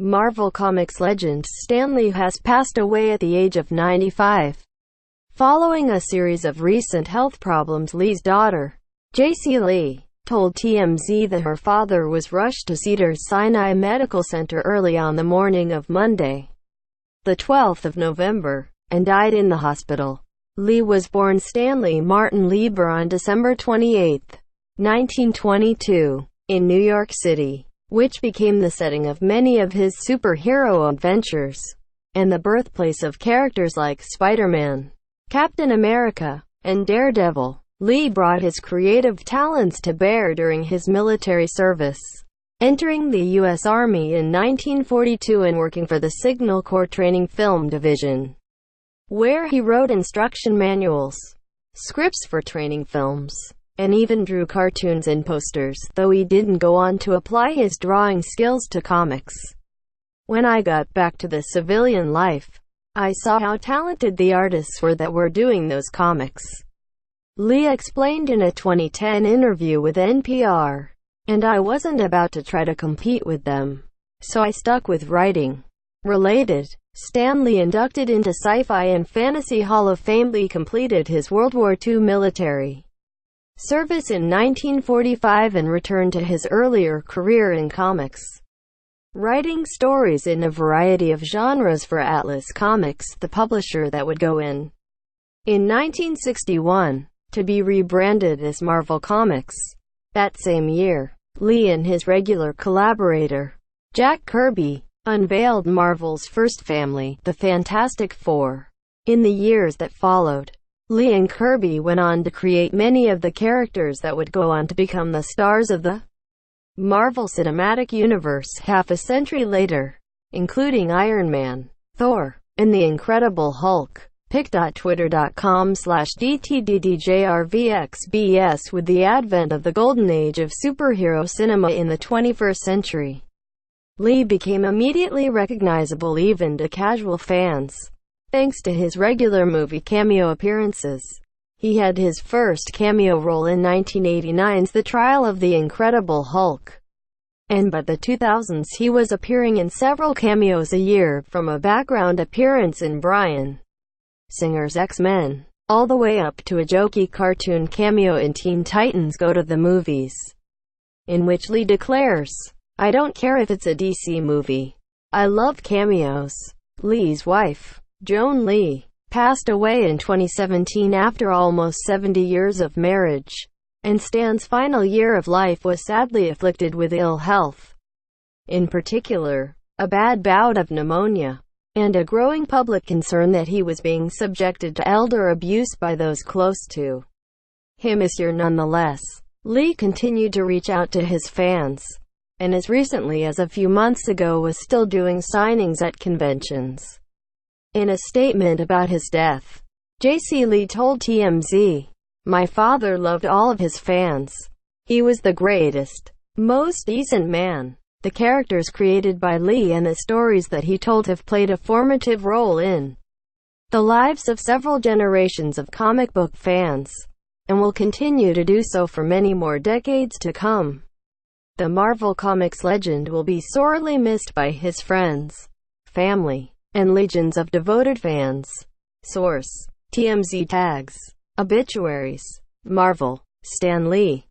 Marvel Comics legend Stan Lee has passed away at the age of 95. Following a series of recent health problems, Lee's daughter, J.C. Lee, told TMZ that her father was rushed to Cedars-Sinai Medical Center early on the morning of Monday, the 12th of November, and died in the hospital. Lee was born Stanley Martin Lieber on December 28, 1922, in New York City, which became the setting of many of his superhero adventures, and the birthplace of characters like Spider-Man, Captain America, and Daredevil. Lee brought his creative talents to bear during his military service, entering the U.S. Army in 1942 and working for the Signal Corps Training Film Division, where he wrote instruction manuals, scripts for training films, and even drew cartoons and posters, though he didn't go on to apply his drawing skills to comics. When I got back to the civilian life, I saw how talented the artists were that were doing those comics, Lee explained in a 2010 interview with NPR. And I wasn't about to try to compete with them, so I stuck with writing. Related, Stan Lee inducted into Sci-Fi and Fantasy Hall of Fame. Lee completed his World War II military service in 1945 and returned to his earlier career in comics, writing stories in a variety of genres for Atlas Comics, the publisher that would go in 1961, to be rebranded as Marvel Comics. That same year, Lee and his regular collaborator, Jack Kirby, unveiled Marvel's first family, the Fantastic Four. In the years that followed, Lee and Kirby went on to create many of the characters that would go on to become the stars of the Marvel Cinematic Universe half a century later, including Iron Man, Thor, and the Incredible Hulk. pic.twitter.com/DTDDJRVXBS. With the advent of the golden age of superhero cinema in the 21st century, Lee became immediately recognizable even to casual fans, thanks to his regular movie cameo appearances. He had his first cameo role in 1989's The Trial of the Incredible Hulk, and by the 2000s he was appearing in several cameos a year, from a background appearance in Bryan Singer's X-Men, all the way up to a jokey cartoon cameo in Teen Titans Go to the Movies, in which Lee declares, "I don't care if it's a DC movie. I love cameos." Lee's wife, Joan Lee, passed away in 2017 after almost 70 years of marriage, and Stan's final year of life was sadly afflicted with ill health. In particular, a bad bout of pneumonia, and a growing public concern that he was being subjected to elder abuse by those close to him. Nonetheless, Lee continued to reach out to his fans, and as recently as a few months ago was still doing signings at conventions. In a statement about his death, J.C. Lee told TMZ, "My father loved all of his fans. He was the greatest, most decent man." The characters created by Lee and the stories that he told have played a formative role in the lives of several generations of comic book fans, and will continue to do so for many more decades to come. The Marvel Comics legend will be sorely missed by his friends, family, and legions of devoted fans. Source: TMZ. Tags. Obituaries. Marvel. Stan Lee.